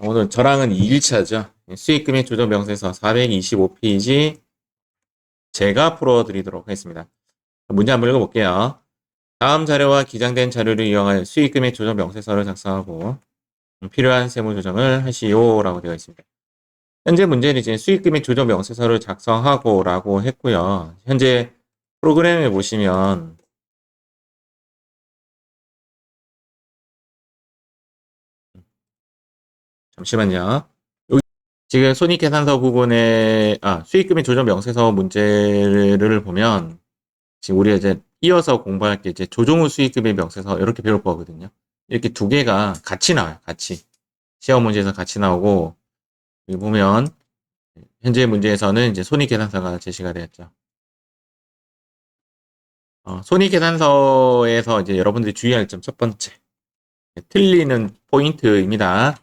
오늘 저랑은 2일차죠. 수익금액 조정 명세서 425페이지 제가 풀어드리도록 하겠습니다. 문제 한번 읽어볼게요. 다음 자료와 기장된 자료를 이용하여 수익금액 조정 명세서를 작성하고 필요한 세무 조정을 하시오 라고 되어 있습니다. 현재 문제는 이제 수익금액 조정 명세서를 작성하고 라고 했고요. 현재 프로그램에 보시면 잠시만요. 여기 지금 손익계산서 부분에 수익금액 조정 명세서 문제를 보면 지금 우리가 이제 이어서 공부할 게 이제 조정후 수익금액 명세서 이렇게 배울 거거든요. 이렇게 두 개가 같이 나와요. 같이. 시험 문제에서 같이 나오고 여기 보면 현재 문제에서는 이제 손익계산서가 제시가 되었죠. 손익계산서에서 이제 여러분들이 주의할 점 첫 번째. 틀리는 포인트입니다.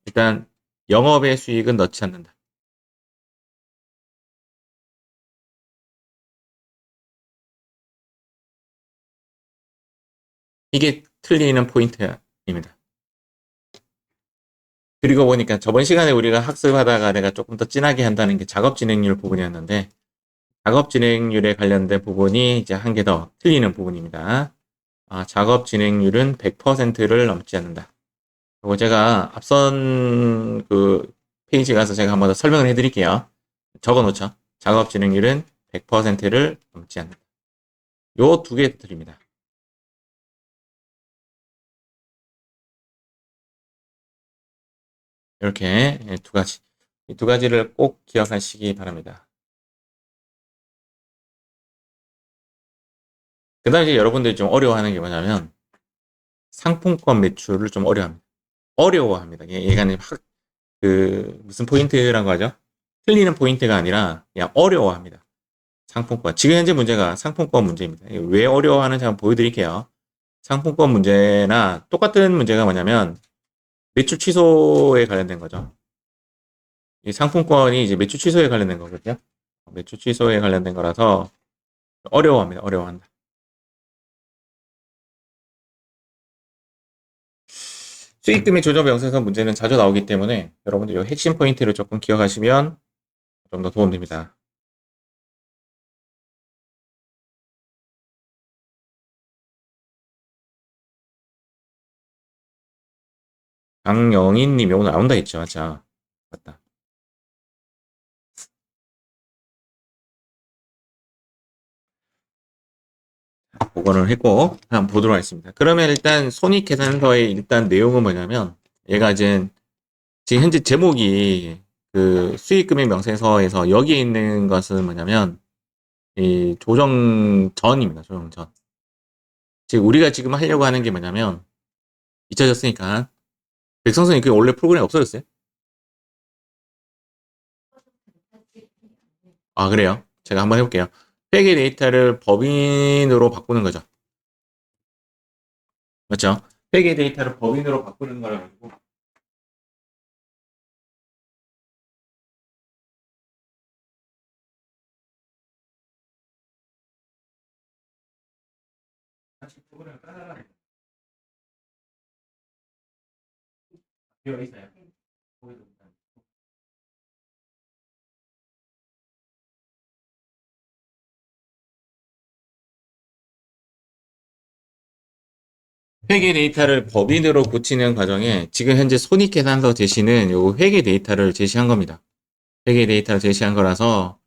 일단 영업의 수익은 넣지 않는다. 이게 틀리는 포인트입니다. 그리고 보니까 저번 시간에 우리가 학습하다가 내가 조금 더 진하게 한다는 게 작업 진행률 부분이었는데 작업 진행률에 관련된 부분이 이제 한 개 더 틀리는 부분입니다. 작업 진행률은 100%를 넘지 않는다. 그리고 제가 앞선 그 페이지 가서 제가 한번 더 설명을 해드릴게요. 적어 놓죠. 작업 진행률은 100%를 넘지 않는다. 요 두 개 틀립니다. 이렇게 두 가지. 이 두 가지를 꼭 기억하시기 바랍니다. 그 다음에 이제 여러분들이 좀 어려워하는 게 뭐냐면 상품권 매출을 좀 어려워합니다. 얘가 무슨 포인트라고 하죠? 틀리는 포인트가 아니라 그냥 어려워합니다. 상품권. 지금 현재 문제가 상품권 문제입니다. 왜 어려워하는지 한번 보여드릴게요. 상품권 문제나 똑같은 문제가 뭐냐면 매출 취소에 관련된 거죠. 이 상품권이 이제 매출 취소에 관련된 거거든요. 매출 취소에 관련된 거라서 어려워합니다. 어려워한다. 수익금의 조정 명세서 문제는 자주 나오기 때문에 여러분들 이 핵심 포인트를 조금 기억하시면 좀 더 도움됩니다. 강영인님이 오늘 나온다 했죠. 맞아. 맞다. 복원을 했고 한번 보도록 하겠습니다. 그러면 일단 손익계산서의 일단 내용은 뭐냐면 얘가 이제 지금 현재 제목이 그 수익금액 명세서에서 여기에 있는 것은 뭐냐면 이 조정 전입니다. 조정 전. 지금 우리가 지금 하려고 하는 게 뭐냐면 잊혀졌으니까 백성선이 그 원래 프로그램이 없어졌어요? 그래요? 제가 한번 해볼게요. 회계 데이터를 법인으로 바꾸는 거죠. 맞죠? 회계 데이터를 법인으로 바꾸는 거라 가지고 사실 프로그램을 따라가야 되어 있어요. 회계 데이터를 법인으로 고치는 과정에 지금 현재 손익계산서 제시는 요 회계 데이터를 제시한 겁니다. 회계 데이터를 제시한 거라서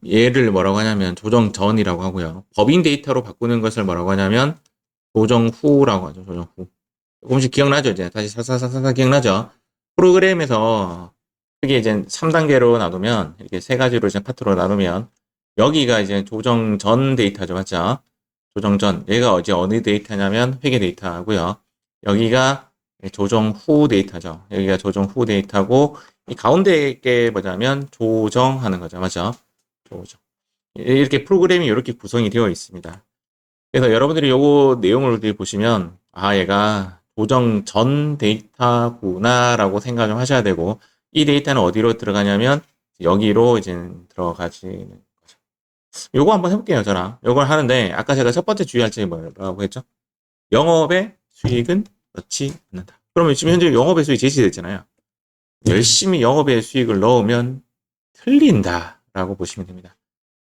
얘를 뭐라고 하냐면 조정 전이라고 하고요. 법인 데이터로 바꾸는 것을 뭐라고 하냐면 조정 후라고 하죠. 조정 후. 조금씩 기억나죠? 이제 다시 사사사사 기억나죠? 프로그램에서 크게 이제 3단계로 나누면 이렇게 세 가지로 이제 파트로 나누면 여기가 이제 조정 전 데이터죠. 맞죠? 조정 전. 얘가 이제 어느 데이터냐면 회계 데이터고요. 여기가 조정 후 데이터죠. 여기가 조정 후 데이터고 이 가운데 게 뭐냐면 조정하는 거죠. 맞죠? 조정. 이렇게 프로그램이 이렇게 구성이 되어 있습니다. 그래서 여러분들이 요거 내용을 보시면 얘가 조정 전 데이터구나라고 생각 좀 하셔야 되고 이 데이터는 어디로 들어가냐면 여기로 이제 들어가지는 거죠. 요거 한번 해볼게요. 저랑 요걸 하는데 아까 제가 첫 번째 주의할 점이 뭐라고 했죠? 영업의 수익은 넣지 않는다. 그러면 지금 현재 영업의 수익이 제시됐잖아요. 열심히 영업의 수익을 넣으면 틀린다라고 보시면 됩니다.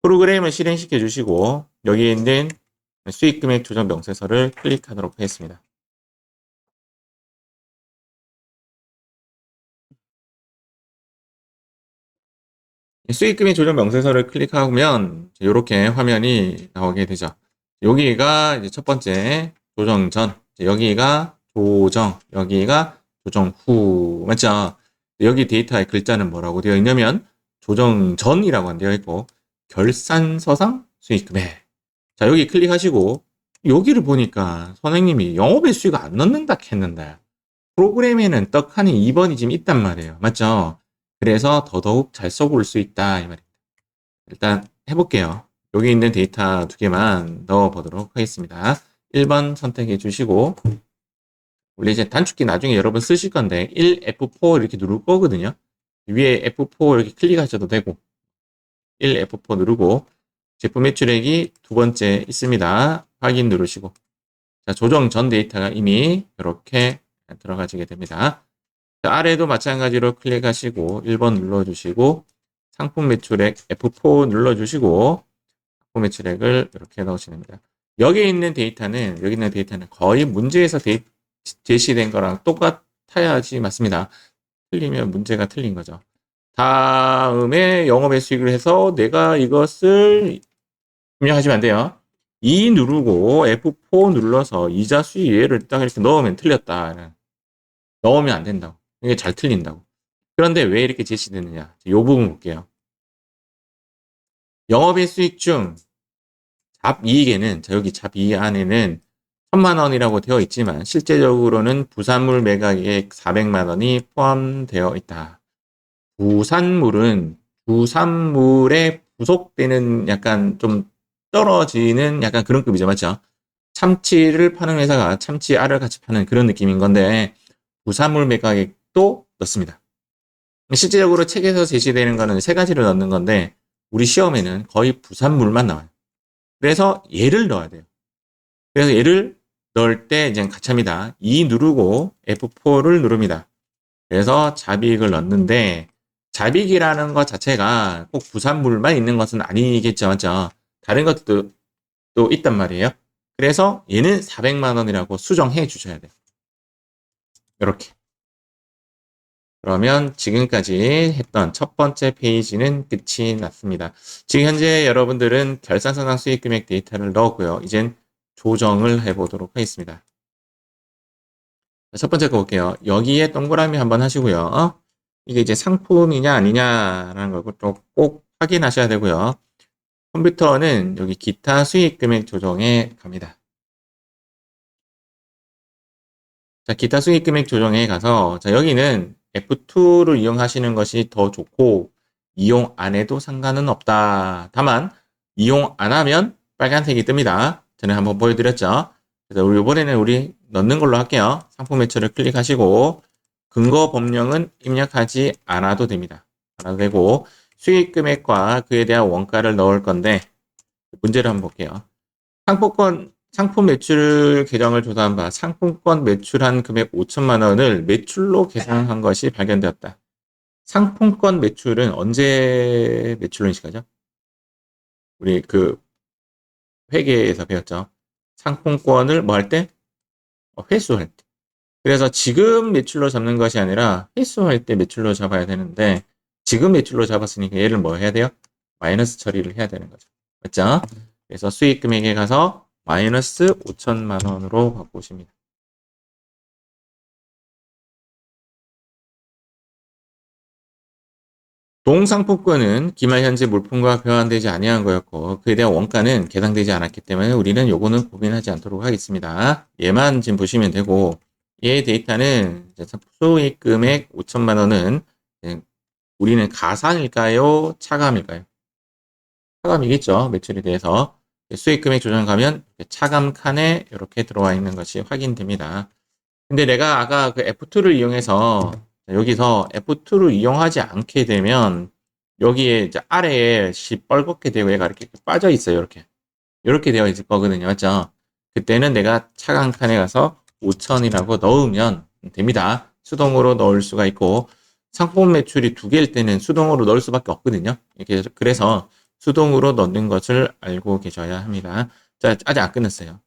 프로그램을 실행시켜 주시고 여기에 있는 수익 금액 조정 명세서를 클릭하도록 하겠습니다. 수익 금액 조정 명세서를 클릭하면 이렇게 화면이 나오게 되죠. 여기가 이제 첫 번째 조정 전, 여기가 조정, 여기가 조정 후, 맞죠? 여기 데이터의 글자는 뭐라고 되어 있냐면 조정 전이라고 되어 있고 결산서상 수익 금액. 자, 여기 클릭하시고 여기를 보니까 선생님이 영업의 수익 안 넣는다 했는데 프로그램에는 떡하니 2번이 지금 있단 말이에요. 맞죠? 그래서 더더욱 잘 써볼 수 있다 이 말입니다. 일단 해볼게요. 여기 있는 데이터 두 개만 넣어보도록 하겠습니다. 1번 선택해 주시고 원래 이제 단축키 나중에 여러분 쓰실 건데 1F4 이렇게 누를 거거든요. 위에 F4 이렇게 클릭하셔도 되고 1F4 누르고 제품 매출액이 두 번째 있습니다. 확인 누르시고 자, 조정 전 데이터가 이미 이렇게 들어가지게 됩니다. 자, 아래도 마찬가지로 클릭하시고 1번 눌러주시고 상품 매출액 F4 눌러주시고 상품 매출액을 이렇게 넣으시면 됩니다. 여기 있는 데이터는 거의 문제에서 제시된 거랑 똑같아야지 맞습니다. 틀리면 문제가 틀린 거죠. 다음에 영업의 수익을 해서 내가 이것을 입력하시면 안 돼요. 2 누르고 F4 눌러서 이자 수익 예를 딱 이렇게 넣으면 틀렸다. 넣으면 안 된다고. 이게 잘 틀린다고. 그런데 왜 이렇게 제시되느냐. 이 부분 볼게요. 영업의 수익 중 잡이익에는, 자, 여기 잡이익 안에는 1000만 원이라고 되어 있지만 실제적으로는 부산물 매각액 400만 원이 포함되어 있다. 부산물에 부속되는 약간 좀 떨어지는 약간 그런 급이죠. 맞죠? 참치를 파는 회사가 참치 알을 같이 파는 그런 느낌인 건데 부산물 매각액도 넣습니다. 실제적으로 책에서 제시되는 거는 세 가지를 넣는 건데 우리 시험에는 거의 부산물만 나와요. 그래서 얘를 넣어야 돼요. 그래서 얘를 넣을 때 이제 같이 합니다. 2 누르고 F4를 누릅니다. 그래서 잡이익을 넣는데 잡이익이라는 것 자체가 꼭 부산물만 있는 것은 아니겠죠. 맞죠? 다른 것도 또 있단 말이에요. 그래서 얘는 400만 원이라고 수정해 주셔야 돼요. 이렇게. 그러면 지금까지 했던 첫 번째 페이지는 끝이 났습니다. 지금 현재 여러분들은 결산서상 수익금액 데이터를 넣었고요. 이젠 조정을 해보도록 하겠습니다. 첫 번째 거 볼게요. 여기에 동그라미 한번 하시고요. 이게 이제 상품이냐 아니냐라는 걸 꼭 확인하셔야 되고요. 컴퓨터는 여기 기타 수익금액 조정에 갑니다. 자, 기타 수익금액 조정에 가서 자, 여기는 F2를 이용하시는 것이 더 좋고 이용 안 해도 상관은 없다. 다만 이용 안 하면 빨간색이 뜹니다. 전에 한번 보여드렸죠. 그래서 우리 이번에는 우리 넣는 걸로 할게요. 상품 매출을 클릭하시고 근거 법령은 입력하지 않아도 됩니다. 않아도 되고 수익 금액과 그에 대한 원가를 넣을 건데 문제를 한번 볼게요. 상품 매출 계정을 조사한 바 상품권 매출한 금액 5천만 원을 매출로 계산한 것이 발견되었다. 상품권 매출은 언제 매출로 인식하죠? 우리 그 회계에서 배웠죠. 상품권을 뭐 할 때? 회수할 때. 그래서 지금 매출로 잡는 것이 아니라 회수할 때 매출로 잡아야 되는데 지금 매출로 잡았으니까 얘를 뭐 해야 돼요? 마이너스 처리를 해야 되는 거죠. 맞죠? 그래서 수익 금액에 가서 마이너스 5천만 원으로 바꾸십니다. 동상품권은 기말 현재 물품과 교환되지 아니한 거였고 그에 대한 원가는 계상되지 않았기 때문에 우리는 요거는 고민하지 않도록 하겠습니다. 얘만 지금 보시면 되고 얘 데이터는 수익 금액 5천만 원은 우리는 가산일까요? 차감일까요? 차감이겠죠. 매출에 대해서 수익 금액 조정 가면 차감 칸에 이렇게 들어와 있는 것이 확인됩니다. 근데 내가 아까 그 F2를 이용해서 여기서 F2를 이용하지 않게 되면 여기에 이제 아래에 시뻘겋게 되고 얘가 이렇게 빠져 있어요. 이렇게 되어 있을 거거든요. 맞죠? 그때는 내가 차감 칸에 가서 5천이라고 넣으면 됩니다. 수동으로 넣을 수가 있고 상품 매출이 2개일 때는 수동으로 넣을 수밖에 없거든요. 이렇게 그래서 수동으로 넣는 것을 알고 계셔야 합니다. 자, 아직 안 끝났어요.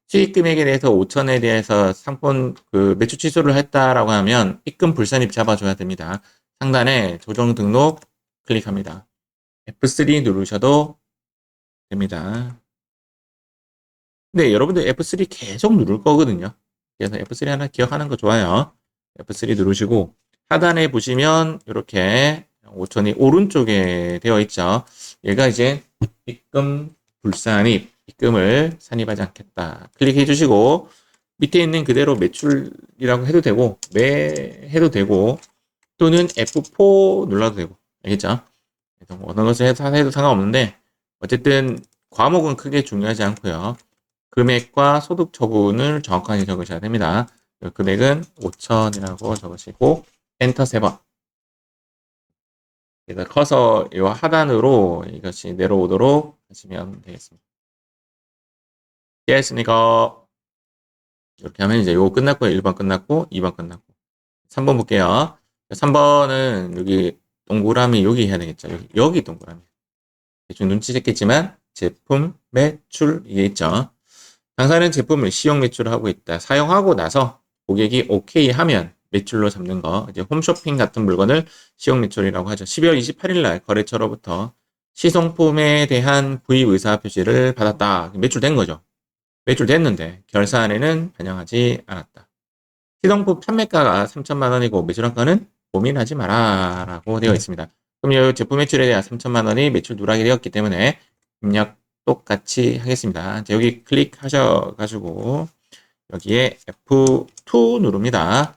수익 금액에 대해서 5천에 대해서 상품 그 매출 취소를 했다라고 하면 입금 불산입 잡아줘야 됩니다. 상단에 조정 등록 클릭합니다. F3 누르셔도 됩니다. 근데 여러분들 F3 계속 누를 거거든요. 그래서 F3 하나 기억하는 거 좋아요. F3 누르시고 하단에 보시면 이렇게 5천이 오른쪽에 되어 있죠. 얘가 이제 입금 불산입, 입금을 산입하지 않겠다. 클릭해 주시고 밑에 있는 그대로 매출이라고 해도 되고 매 해도 되고 또는 F4 눌러도 되고 알겠죠? 그래서 뭐 어느 것을 해도 상관없는데 어쨌든 과목은 크게 중요하지 않고요. 금액과 소득 처분을 정확하게 적으셔야 됩니다. 금액은 5천이라고 적으시고 엔터 3번. 그래서 커서 이 하단으로 이것이 내려오도록 하시면 되겠습니다. 됐습니까? 이렇게 하면 이제 요거 끝났고요. 1번 끝났고 2번 끝났고 3번 볼게요. 3번은 여기 동그라미 여기 해야 되겠죠. 여기 동그라미. 대충 눈치챘겠지만 제품 매출 이게 있죠. 당사는 제품을 시용 매출을 하고 있다. 사용하고 나서 고객이 오케이 하면 매출로 잡는 거. 이제 홈쇼핑 같은 물건을 시용 매출이라고 하죠. 12월 28일 날 거래처로부터 시송품에 대한 구입 의사 표시를 받았다. 매출된 거죠. 매출됐는데 결산에는 반영하지 않았다. 시성품 판매가가 3천만 원이고 매출한가는 고민하지 마라 라고 되어 있습니다. 그럼 이 제품 매출에 대한 3천만 원이 매출 누락이 되었기 때문에 입력 똑같이 하겠습니다. 이제 여기 클릭하셔가지고 여기에 F2 누릅니다.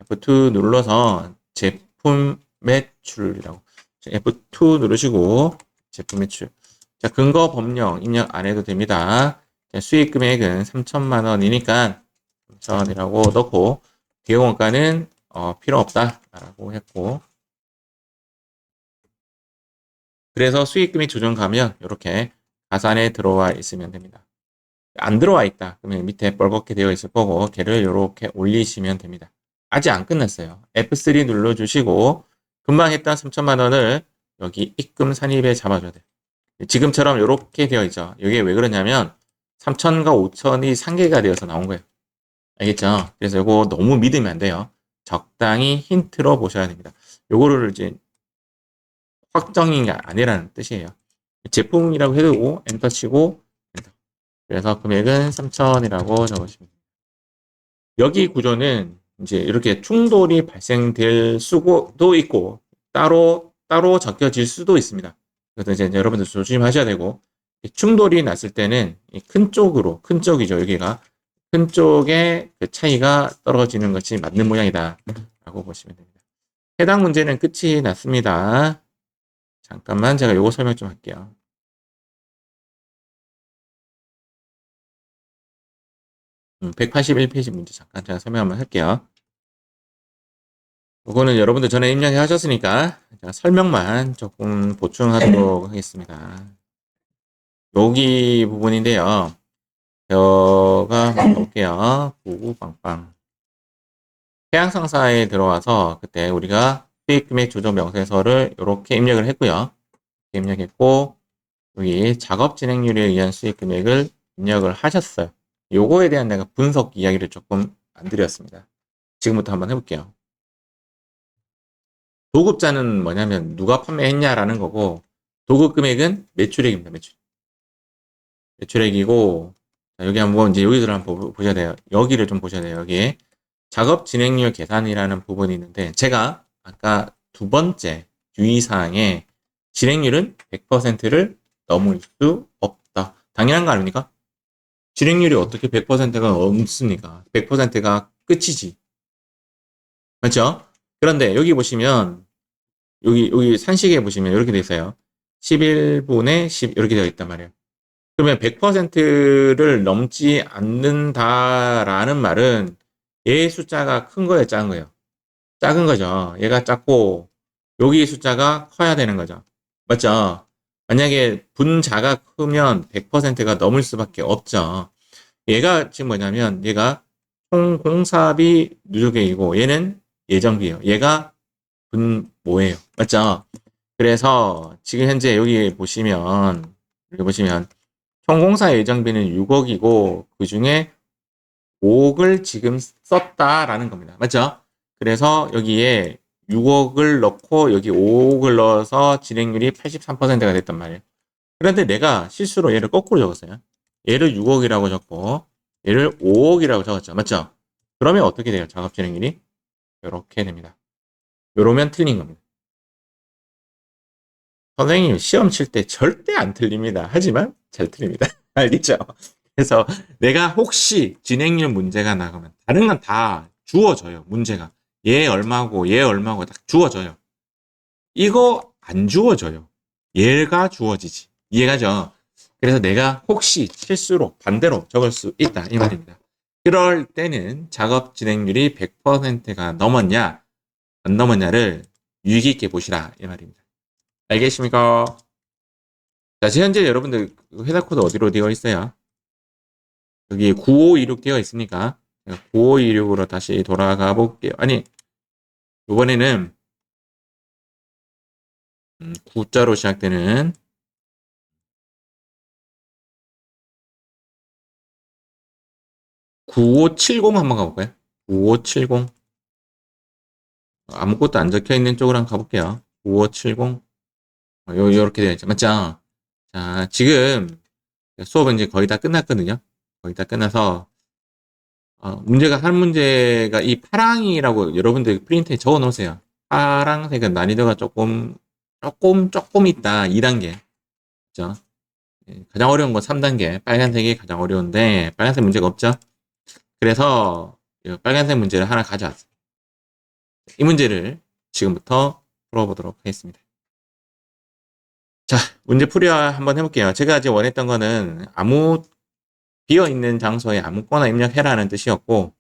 F2 눌러서 제품 매출이라고 F2 누르시고 제품 매출. 자, 근거 법령 입력 안 해도 됩니다. 자, 수익 금액은 3천만 원이니까 3천이라고 넣고 비용원가는 필요 없다라고 했고 그래서 수익금이 조정 가면 이렇게 가산에 들어와 있으면 됩니다. 안 들어와 있다. 그러면 밑에 뻘겋게 되어 있을 거고 걔를 이렇게 올리시면 됩니다. 아직 안 끝났어요. F3 눌러주시고 금방 했던 3천만 원을 여기 입금 산입에 잡아줘야 돼요. 지금처럼 이렇게 되어 있죠. 이게 왜 그러냐면 3천과 5천이 상계가 되어서 나온 거예요. 알겠죠? 그래서 이거 너무 믿으면 안 돼요. 적당히 힌트로 보셔야 됩니다. 요거를 이제 확정이 아니라는 뜻이에요. 제품이라고 해두고 엔터 치고 엔터. 그래서 금액은 3천이라고 적으시면 됩니다. 여기 구조는 이제 이렇게 충돌이 발생될 수도 있고 따로 적혀질 수도 있습니다. 그래서 이제 여러분들 조심하셔야 되고 충돌이 났을 때는 큰 쪽이죠. 여기가 큰 쪽에 그 차이가 떨어지는 것이 맞는 모양이다 라고 보시면 됩니다. 해당 문제는 끝이 났습니다. 잠깐만 제가 요거 설명 좀 할게요. 181페이지 문제 잠깐 제가 설명 한번 할게요. 이거는 여러분들 전에 입력해 하셨으니까 제가 설명만 조금 보충하도록 하겠습니다. 여기 부분인데요. 제가 볼게요. 구구빵빵. 해양상사에 들어와서 그때 우리가 수익금액 조정 명세서를 이렇게 입력을 했고요. 입력했고 여기 작업 진행률에 의한 수익금액을 입력을 하셨어요. 요거에 대한 내가 분석 이야기를 조금 안 드렸습니다. 지금부터 한번 해볼게요. 도급자는 뭐냐면 누가 판매했냐라는 거고 도급 금액은 매출액입니다. 매출액이고 여기 한번 이제 여기를 한번 보셔야 돼요. 여기를 좀 보셔야 돼요. 여기에 작업 진행률 계산이라는 부분이 있는데 제가 아까 두 번째 유의사항에 진행률은 100%를 넘을 수 없다. 당연한 거 아닙니까? 진행률이 어떻게 100%가 넘습니까? 100%가 끝이지. 맞죠? 그런데 여기 보시면 여기 산식에 보시면 이렇게 돼 있어요. 11분의 10 이렇게 되어 있단 말이에요. 그러면 100%를 넘지 않는다라는 말은 얘의 숫자가 큰 거예요, 작은 거예요? 작은 거죠. 얘가 작고 여기 숫자가 커야 되는 거죠. 맞죠? 만약에 분자가 크면 100%가 넘을 수밖에 없죠. 얘가 지금 뭐냐면 얘가 총 공사비 누적액이고 얘는 예정비예요. 얘가 분모예요. 맞죠? 그래서 지금 현재 여기 보시면 총 공사 예정비는 6억이고 그 중에 5억을 지금 썼다라는 겁니다. 맞죠? 그래서 여기에 6억을 넣고 여기 5억을 넣어서 진행률이 83%가 됐단 말이에요. 그런데 내가 실수로 얘를 거꾸로 적었어요. 얘를 6억이라고 적고 얘를 5억이라고 적었죠. 맞죠? 그러면 어떻게 돼요? 작업 진행률이? 이렇게 됩니다. 이러면 틀린 겁니다. 선생님 시험 칠 때 절대 안 틀립니다. 하지만 잘 틀립니다. 알겠죠? 그래서 내가 혹시 진행률 문제가 나가면 다른 건 다 주어져요. 문제가. 얘 얼마고 얘 얼마고 딱 주어져요. 이거 안 주어져요. 얘가 주어지지. 이해가죠? 그래서 내가 혹시 실수로 반대로 적을 수 있다 이 말입니다. 그럴 때는 작업 진행률이 100%가 넘었냐 안 넘었냐를 유의 깊게 보시라 이 말입니다. 알겠습니까? 자, 지금 현재 여러분들 회사 코드 어디로 되어 있어요? 여기 9526 되어 있으니까 9526으로 다시 돌아가 볼게요. 아니, 이번에는 9자로 시작되는 9570 한번 가볼까요? 9570 아무것도 안 적혀 있는 쪽으로 한번 가볼게요. 9570 요렇게 되어 있죠. 맞죠? 자, 지금 수업은 이제 거의 다 끝났거든요. 거의 다 끝나서 문제가 한 문제가 이 파랑이라고 여러분들 프린트에 적어 놓으세요. 파랑색은 난이도가 조금 있다. 2단계. 그죠? 가장 어려운 건 3단계. 빨간색이 가장 어려운데, 빨간색 문제가 없죠? 그래서, 이 빨간색 문제를 하나 가져왔어요. 이 문제를 지금부터 풀어보도록 하겠습니다. 자, 문제 풀이 한번 해볼게요. 제가 이제 원했던 거는 비어있는 장소에 아무거나 입력해라는 뜻이었고,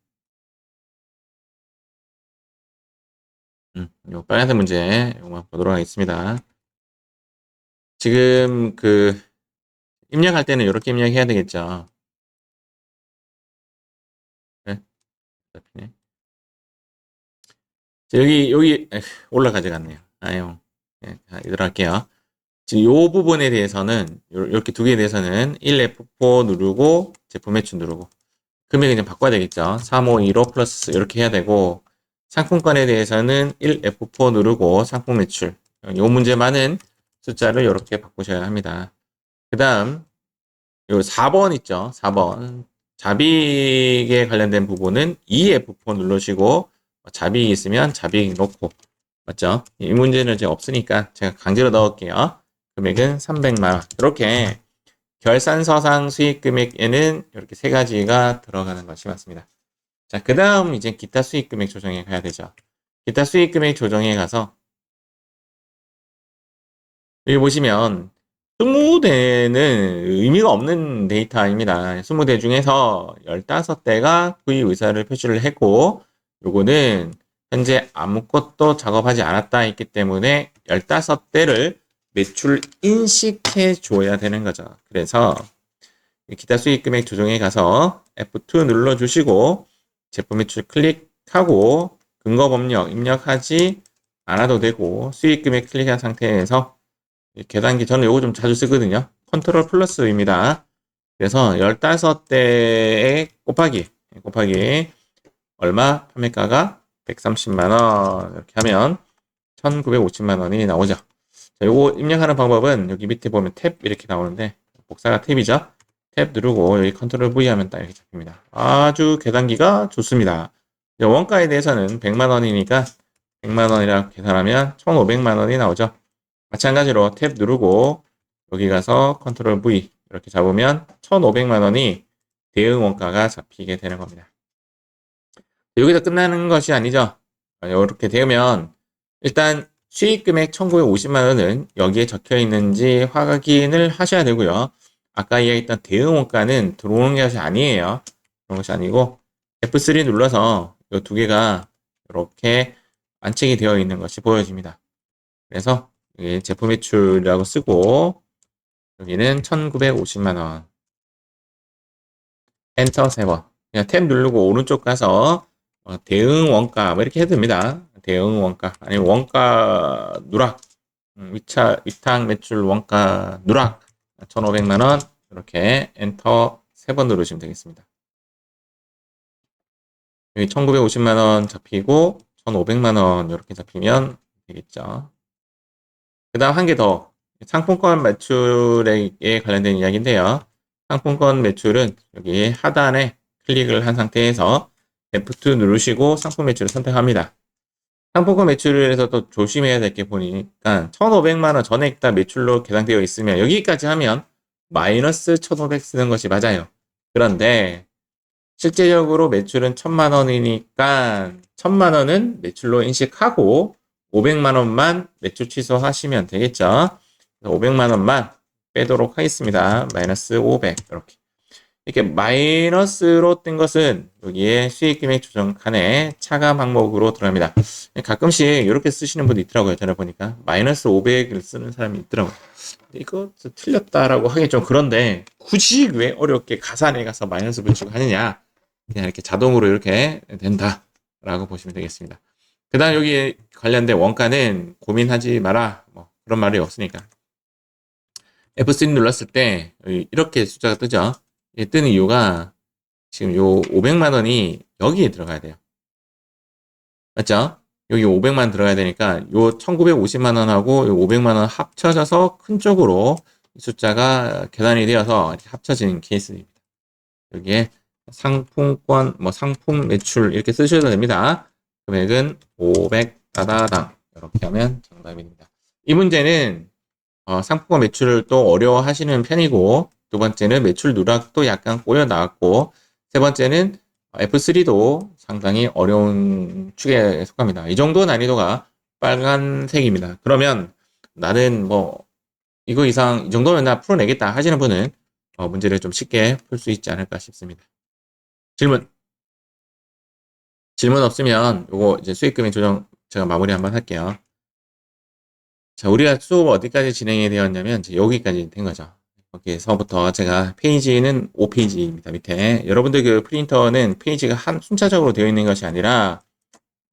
요 빨간색 문제, 요거 보도록 하겠습니다. 지금 입력할 때는 이렇게 입력해야 되겠죠. 네, 잡히네. 여기, 올라가지 않네요. 아유, 네, 이대로 할게요. 지금 요 부분에 대해서는, 이렇게 두 개에 대해서는 1F4 누르고, 제품 매출 누르고, 금액 그냥 바꿔야 되겠죠. 3515 플러스 이렇게 해야 되고, 상품권에 대해서는 1F4 누르고, 상품 매출. 요 문제만은 숫자를 이렇게 바꾸셔야 합니다. 그 다음, 요 4번 있죠. 4번. 자빅에 관련된 부분은 EF4 누르시고, 자빅이 있으면 자빅 놓고, 맞죠? 이 문제는 이제 없으니까 제가 강제로 넣을게요. 금액은 300만 원. 이렇게 결산서상 수익 금액에는 이렇게 세 가지가 들어가는 것이 맞습니다. 자, 그 다음 이제 기타 수익 금액 조정에 가야 되죠. 기타 수익 금액 조정에 가서 여기 보시면 20대는 의미가 없는 데이터입니다. 20대 중에서 15대가 구입 의사를 표시를 했고 요거는 현재 아무것도 작업하지 않았다 했기 때문에 15대를 매출 인식해 줘야 되는 거죠. 그래서 기타 수익 금액 조정에 가서 F2 눌러주시고 제품 매출 클릭하고 근거 법령 입력하지 않아도 되고 수익 금액 클릭한 상태에서 계단기 저는 요거 좀 자주 쓰거든요. 컨트롤 플러스입니다. 그래서 15대에 곱하기 얼마? 판매가가 130만 원 이렇게 하면 1950만 원이 나오죠. 자, 요거 입력하는 방법은 여기 밑에 보면 탭 이렇게 나오는데 복사가 탭이죠. 탭 누르고 여기 컨트롤 V 하면 딱 이렇게 잡힙니다. 아주 계단기가 좋습니다. 원가에 대해서는 100만 원이니까 100만 원이라고 계산하면 1,500만 원이 나오죠. 마찬가지로 탭 누르고 여기 가서 컨트롤 V 이렇게 잡으면 1,500만 원이 대응 원가가 잡히게 되는 겁니다. 여기서 끝나는 것이 아니죠. 이렇게 되면 일단 수익 금액 1,950만 원은 여기에 적혀 있는지 확인을 하셔야 되고요. 아까 이야기했던 대응 원가는 들어오는 것이 아니에요. 그런 것이 아니고 F3 눌러서 이 두 개가 이렇게 안착이 되어 있는 것이 보여집니다. 그래서 여기 제품 매출이라고 쓰고 여기는 1,950만 원 엔터 3번 그냥 탭 누르고 오른쪽 가서 대응 원가 뭐 이렇게 해도 됩니다. 대응 원가 아니면 원가 누락 위탁 매출 원가 누락 1,500만 원 이렇게 엔터 3번 누르시면 되겠습니다. 여기 1,950만 원 잡히고 1,500만 원 이렇게 잡히면 되겠죠. 그 다음 한 개 더 상품권 매출에 관련된 이야기인데요. 상품권 매출은 여기 하단에 클릭을 한 상태에서 F2 누르시고 상품 매출을 선택합니다. 상품권 매출에서 또 조심해야 될 게 보니까 1,500만 원 전액 다 매출로 계산되어 있으면 여기까지 하면 마이너스 1,500 쓰는 것이 맞아요. 그런데 실제적으로 매출은 1,000만 원이니까 1,000만 원은 매출로 인식하고 500만 원만 매출 취소하시면 되겠죠. 500만 원만 빼도록 하겠습니다. 마이너스 500 이렇게. 이렇게 마이너스로 뜬 것은 여기에 수익 금액 조정 칸에 차감 항목으로 들어갑니다. 가끔씩 이렇게 쓰시는 분도 있더라고요. 저를 보니까 마이너스 500을 쓰는 사람이 있더라고요. 이거 틀렸다라고 하기 좀 그런데 굳이 왜 어렵게 가산에 가서 마이너스 붙이고 하느냐. 그냥 이렇게 자동으로 이렇게 된다라고 보시면 되겠습니다. 그 다음 여기 관련된 원가는 고민하지 마라. 뭐 그런 말이 없으니까. F3 눌렀을 때 이렇게 숫자가 뜨죠. 이 뜨는 이유가 지금 요 500만 원이 여기에 들어가야 돼요. 맞죠? 여기 500만 들어가야 되니까 요 1950만 원하고 요 500만 원 합쳐져서 큰 쪽으로 숫자가 계산이 되어서 이렇게 합쳐지는 케이스입니다. 여기에 상품권, 뭐 상품 매출 이렇게 쓰셔도 됩니다. 금액은 500 따다당 이렇게 하면 정답입니다. 이 문제는 상품권 매출을 또 어려워하시는 편이고 두 번째는 매출 누락도 약간 꼬여 나왔고 세 번째는 F3도 상당히 어려운 축에 속합니다. 이 정도 난이도가 빨간색입니다. 그러면 나는 뭐 이거 이상 이 정도면 나 풀어내겠다 하시는 분은 문제를 좀 쉽게 풀 수 있지 않을까 싶습니다. 질문 없으면 요거 이제 수익금액 조정 제가 마무리 한번 할게요. 자, 우리가 수업 어디까지 진행이 되었냐면 이제 여기까지 된 거죠. 여기서부터 제가 페이지는 5페이지입니다. 밑에 여러분들 그 프린터는 페이지가 한 순차적으로 되어 있는 것이 아니라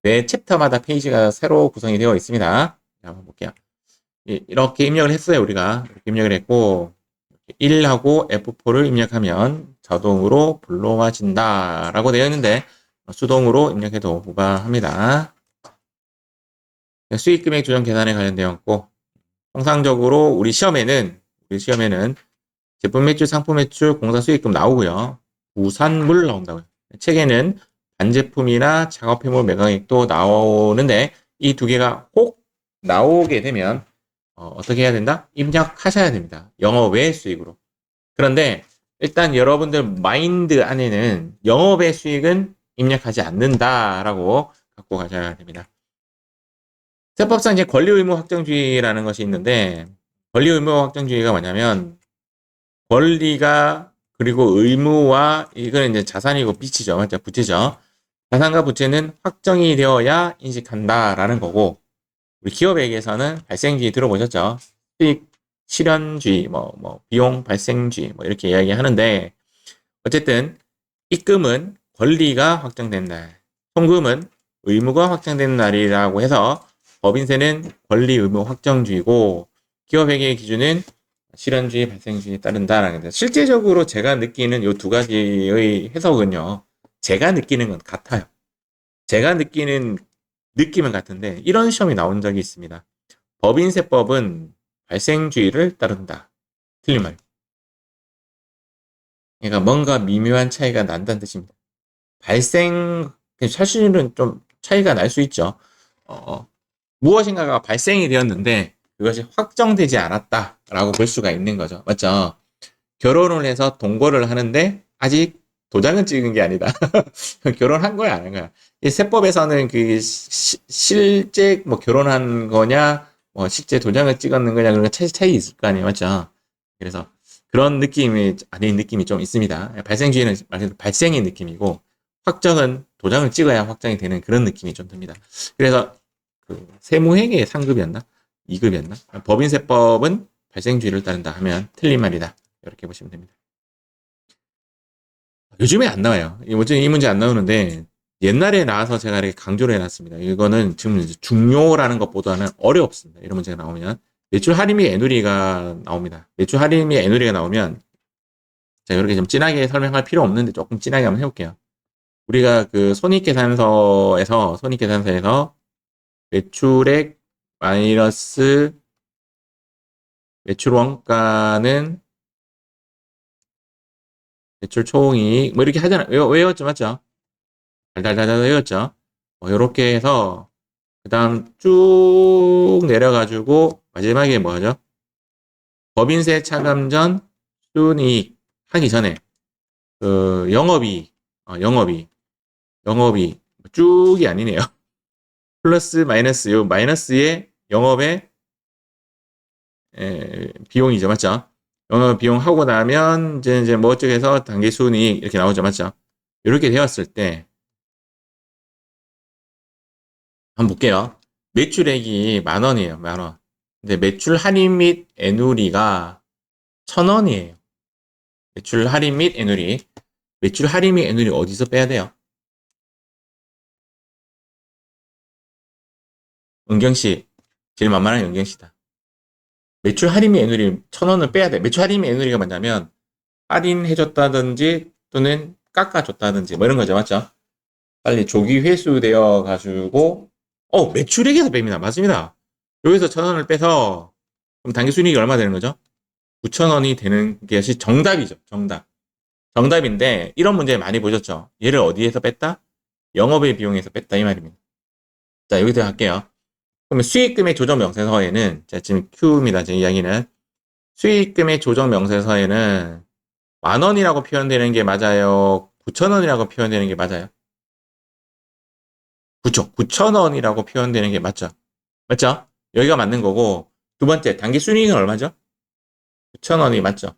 매 챕터마다 페이지가 새로 구성이 되어 있습니다. 한번 볼게요. 이렇게 입력을 했어요. 우리가 이렇게 입력을 했고 1하고 F4를 입력하면 자동으로 불러와진다 라고 되어 있는데 수동으로 입력해도 무방합니다. 수익금액 조정 계산에 관련되었고 통상적으로 우리 시험에는 제품 매출, 상품 매출, 공사 수익금 나오고요. 부산물 나온다고요. 책에는 반제품이나 작업 회물 매각액도 나오는데 이 두 개가 꼭 나오게 되면 어떻게 해야 된다? 입력하셔야 됩니다. 영업 외 수익으로. 그런데 일단 여러분들 마인드 안에는 영업의 수익은 입력하지 않는다라고 갖고 가셔야 됩니다. 세법상 이제 권리 의무 확정주의라는 것이 있는데 권리 의무 확정주의가 뭐냐면 권리가 그리고 의무와 이거는 이제 자산이고 빚이죠. 맞죠? 부채죠. 자산과 부채는 확정이 되어야 인식한다라는 거고 우리 기업에게서는 발생주의 들어보셨죠? 수익 실현주의, 비용 발생주의, 이렇게 이야기하는데, 어쨌든, 입금은 권리가 확정된 날, 송금은 의무가 확정된 날이라고 해서, 법인세는 권리 의무 확정주의고, 기업회계의 기준은 실현주의, 발생주의에 따른다라는 데 실제적으로 제가 느끼는 이 두 가지의 해석은요, 제가 느끼는 건 같아요. 제가 느끼는 느낌은 같은데, 이런 시험이 나온 적이 있습니다. 법인세법은 발생주의를 따른다. 틀린 말. 그러니까 뭔가 미묘한 차이가 난다는 뜻입니다. 사실은 좀 차이가 날 수 있죠. 무엇인가가 발생이 되었는데 그것이 확정되지 않았다라고 볼 수가 있는 거죠. 맞죠? 결혼을 해서 동거를 하는데 아직 도장은 찍은 게 아니다. 결혼한 거야, 안 한 거야. 이 세법에서는 그 실제 결혼한 거냐, 실제 도장을 찍었는 거냐, 그런 차이 있을 거 아니에요. 맞죠? 그래서 그런 느낌이, 아닌 느낌이 좀 있습니다. 발생주의는 말 그대로 발생의 느낌이고, 확정은 도장을 찍어야 확정이 되는 그런 느낌이 좀 듭니다. 그래서 그 세무회계 상급이었나? 2급이었나? 법인세법은 발생주의를 따른다 하면 틀린 말이다. 이렇게 보시면 됩니다. 요즘에 안 나와요. 이 문제 안 나오는데 옛날에 나와서 제가 이렇게 강조를 해놨습니다. 이거는 지금 이제 중요라는 것보다는 어렵습니다. 이런 문제가 나오면 매출 할인 및 애누리가 나옵니다. 매출 할인 및 애누리가 나오면 자 이렇게 좀 진하게 설명할 필요 없는데 조금 진하게 한번 해볼게요. 우리가 그 손익계산서에서 매출액 마이너스 매출 원가는 매출 총이익 뭐 이렇게 하잖아요. 외웠죠, 맞죠? 달달달달 외웠죠. 뭐 이렇게 해서 그 다음 쭉 내려가지고 마지막에 뭐 하죠? 법인세 차감 전 순이익 하기 전에 그 영업이익 쭉이 아니네요. 플러스 마이너스 요 마이너스의 영업의 비용이죠, 맞죠? 영업 비용 하고 나면 이제 뭐 어쩌고 해서 단기 순이익 이렇게 나오죠, 맞죠? 이렇게 되었을 때 한번 볼게요. 매출액이 10,000원이에요, 10,000원. 근데 매출 할인 및 애누리가 1,000원이에요. 매출 할인 및 애누리. 매출 할인 및 애누리 어디서 빼야 돼요? 은경씨. 제일 만만한 은경씨다. 매출 할인 및 애누리 1,000원을 빼야 돼. 매출 할인 및 애누리가 뭐냐면, 할인해줬다든지, 또는 깎아줬다든지, 뭐 이런 거죠. 맞죠? 빨리 조기 회수되어 가지고, 매출액에서 뺍니다. 맞습니다. 여기서 1,000원을 빼서, 그럼 당기 순이익이 얼마 되는 거죠? 9,000원이 되는 것이 정답이죠. 정답. 정답인데 이런 문제 많이 보셨죠? 얘를 어디에서 뺐다? 영업의 비용에서 뺐다 이 말입니다. 자 여기서 할게요. 그러면 수익금의 조정 명세서에는 자 지금 Q입니다. 제 이야기는 수익금의 조정 명세서에는 10,000원이라고 표현되는 게 맞아요? 9,000원이라고 표현되는 게 맞아요? 그쵸. 9,000원이라고 표현되는 게 맞죠? 맞죠? 여기가 맞는 거고 두 번째 단기 순이익은 얼마죠? 9,000원이 맞죠?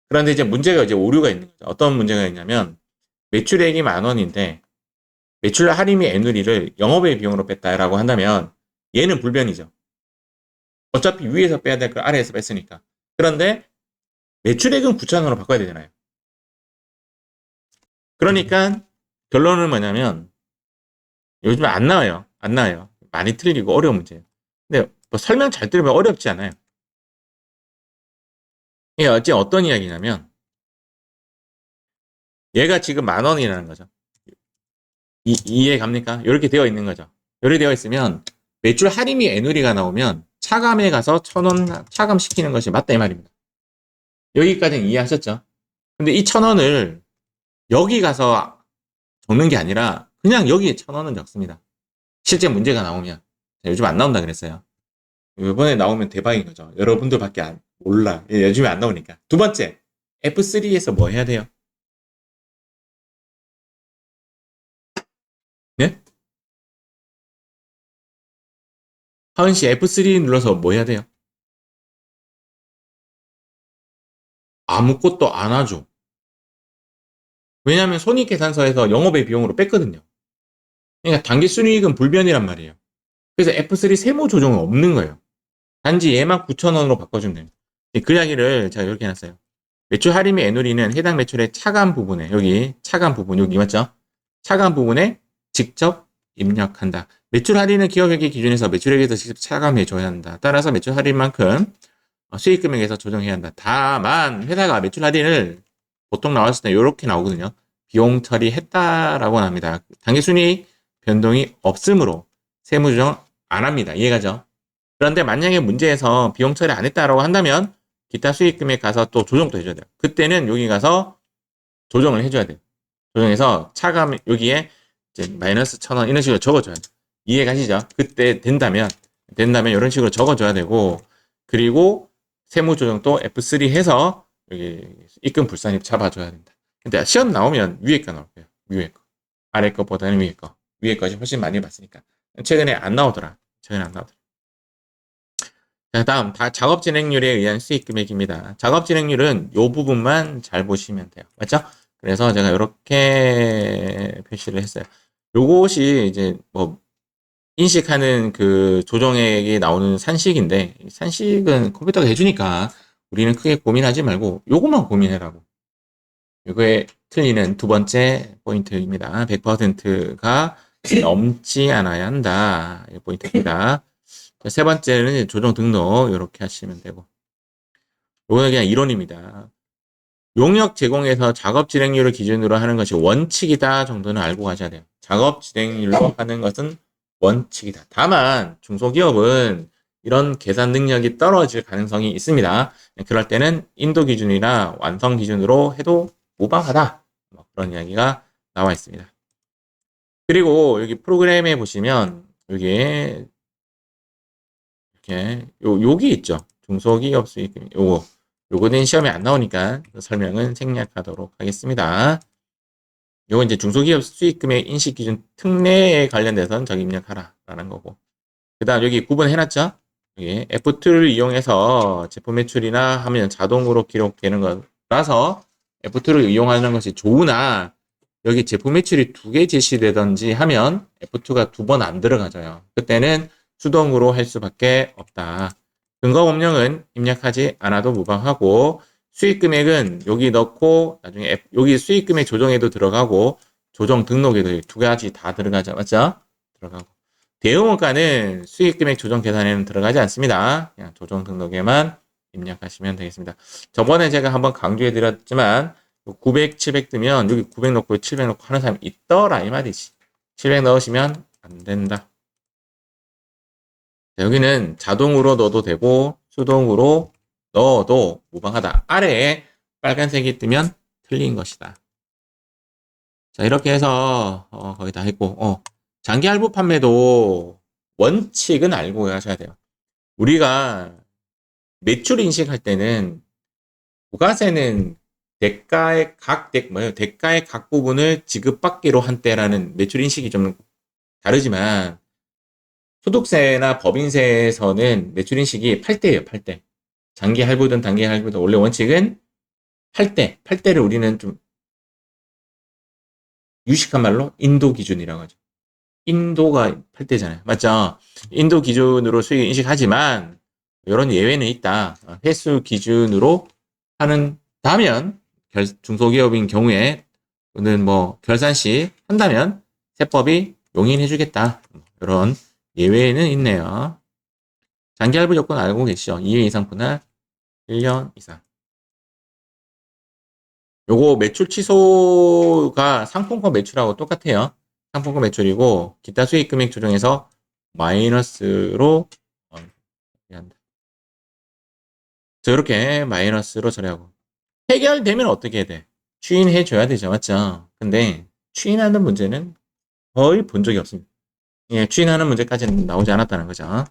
그런데 이제 문제가 이제 오류가 있는 거죠. 어떤 문제가 있냐면 매출액이 10,000원인데 매출 할인 및 애누리를 영업의 비용으로 뺐다라고 한다면 얘는 불변이죠. 어차피 위에서 빼야 될 걸 아래에서 뺐으니까. 그런데 매출액은 9,000원으로 바꿔야 되잖아요. 그러니까 결론은 뭐냐면 요즘에 안 나와요. 안 나와요. 많이 틀리고 어려운 문제예요. 근데 뭐 설명 잘 들으면 어렵지 않아요. 이게 어떤 이야기냐면 얘가 지금 10,000원이라는 거죠. 이해 갑니까? 이렇게 되어 있는 거죠. 이렇게 되어 있으면 매출 할인 및 애누리가 나오면 차감에 가서 1,000원 차감시키는 것이 맞다 이 말입니다. 여기까지는 이해하셨죠? 근데 이 1,000원을 여기 가서 적는 게 아니라 그냥 여기에 1,000원은 적습니다. 실제 문제가 나오면. 요즘 안 나온다 그랬어요. 이번에 나오면 대박인 거죠. 여러분들밖에 몰라. 요즘에 안 나오니까. 두 번째, F3에서 뭐 해야 돼요? 네? 하은 씨 F3 눌러서 뭐 해야 돼요? 아무것도 안 하죠. 왜냐하면 손익계산서에서 영업의 비용으로 뺐거든요. 그러니까 당기순이익은 불변이란 말이에요. 그래서 F3 세무 조정은 없는 거예요. 단지 얘만 9,000원으로 바꿔주면 돼요. 그 이야기를 제가 이렇게 해놨어요. 매출 할인 및 애누리는 해당 매출의 차감 부분에 여기 차감 부분 여기 맞죠? 차감 부분에 직접 입력한다. 매출 할인은 기업회계 기준에서 매출액에서 직접 차감해 줘야 한다. 따라서 매출 할인만큼 수익 금액에서 조정해야 한다. 다만 회사가 매출 할인을 보통 나왔을 때 이렇게 나오거든요. 비용 처리했다라고 합니다. 당기순이익 변동이 없으므로 세무 조정 안 합니다. 이해가죠? 그런데 만약에 문제에서 비용 처리 안 했다라고 한다면 기타 수익 금액 가서 또 조정도 해줘야 돼요. 그때는 여기 가서 조정을 해줘야 돼요. 조정해서 차감 여기에 이제 마이너스 1,000원 이런 식으로 적어줘야 돼요. 이해 가시죠? 그때 된다면 이런 식으로 적어줘야 되고 그리고 세무 조정도 F3 해서 여기 입금 불산입 잡아줘야 된다. 근데 시험 나오면 위에 거 나올 거예요. 위에 거. 아래 거보다는 위에 거. 위에 것이 훨씬 많이 봤으니까. 최근에 안 나오더라. 자, 다음 작업 진행률에 의한 수익 금액입니다. 작업 진행률은 이 부분만 잘 보시면 돼요. 맞죠? 그래서 제가 이렇게 표시를 했어요. 요것이 이제 뭐 인식하는 그 조정액이 나오는 산식인데 산식은 컴퓨터가 해주니까 우리는 크게 고민하지 말고 요것만 고민해라고. 이거에 틀리는 두 번째 포인트입니다. 100%가 넘지 않아야 한다. 이 포인트입니다. 세 번째는 조정 등록 이렇게 하시면 되고, 이거는 그냥 이론입니다. 용역 제공에서 작업 진행률을 기준으로 하는 것이 원칙이다 정도는 알고 가셔야 돼요. 작업 진행률로 하는 것은 원칙이다. 다만 중소기업은 이런 계산 능력이 떨어질 가능성이 있습니다. 그럴 때는 인도 기준이나 완성 기준으로 해도 무방하다. 그런 이야기가 나와 있습니다. 그리고 여기 프로그램에 보시면 여기에 이렇게 여기 있죠. 중소기업 수익금 요거는 시험에 안 나오니까 설명은 생략하도록 하겠습니다. 요건 이제 중소기업 수익금액 인식 기준 특례에 관련돼서는 저기 입력하라 라는 거고, 그 다음 여기 구분해놨죠. 여기 F2를 이용해서 제품 매출이나 하면 자동으로 기록되는 거라서 F2를 이용하는 것이 좋으나, 여기 제품 매출이 2개 제시되든지 하면 F2가 2번 안 들어가져요. 그때는 수동으로 할 수밖에 없다. 근거 법령은 입력하지 않아도 무방하고, 수익 금액은 여기 넣고 나중에 여기 수익 금액 조정에도 들어가고 조정 등록에도 두 가지 다 들어가죠. 맞죠? 들어가고. 대응원가는 수익 금액 조정 계산에는 들어가지 않습니다. 그냥 조정 등록에만 입력하시면 되겠습니다. 저번에 제가 한번 강조해 드렸지만 900, 700 뜨면 여기 900 넣고 700 넣고 하는 사람이 있더라 이 말이지. 700 넣으시면 안 된다. 자, 여기는 자동으로 넣어도 되고 수동으로 넣어도 무방하다. 아래에 빨간색이 뜨면 틀린 것이다. 자, 이렇게 해서 거의 다 했고, 장기 할부 판매도 원칙은 알고 가셔야 돼요. 우리가 매출 인식할 때는 부가세는 대가의 대가의 각 부분을 지급받기로 한때라는 매출 인식이 좀 다르지만, 소득세나 법인세에서는 매출 인식이 8대예요, 8대. 장기 할부든 단기 할부든 원래 원칙은 8대를 우리는 좀 유식한 말로 인도 기준이라고 하죠. 인도가 8대잖아요. 맞죠? 인도 기준으로 수익 인식하지만 이런 예외는 있다. 횟수 기준으로 한다면 중소기업인 경우에 또는 뭐 결산 시 한다면 세법이 용인해 주겠다. 이런 예외는 있네요. 장기 할부 조건 알고 계시죠? 2회 이상 분할 1년 이상. 요거 매출 취소가 상품권 매출하고 똑같아요. 상품권 매출이고 기타 수익 금액 조정에서 마이너스로 한다. 자, 이렇게 마이너스로 처리하고 해결되면 어떻게 돼? 추인해 줘야 되죠. 맞죠? 근데 추인하는 문제는 거의 본 적이 없습니다. 예, 추인하는 문제까지는 나오지 않았다는 거죠.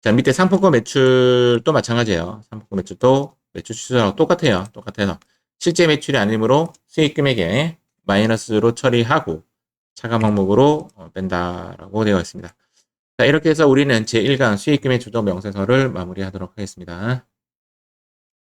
자, 밑에 상품권 매출도 마찬가지예요. 상품권 매출도 매출 취소하고 똑같아요. 똑같아서 실제 매출이 아니므로 수익 금액에 마이너스로 처리하고 차감 항목으로 뺀다라고 되어 있습니다. 자, 이렇게 해서 우리는 제1강 수익 금액 조정 명세서를 마무리하도록 하겠습니다.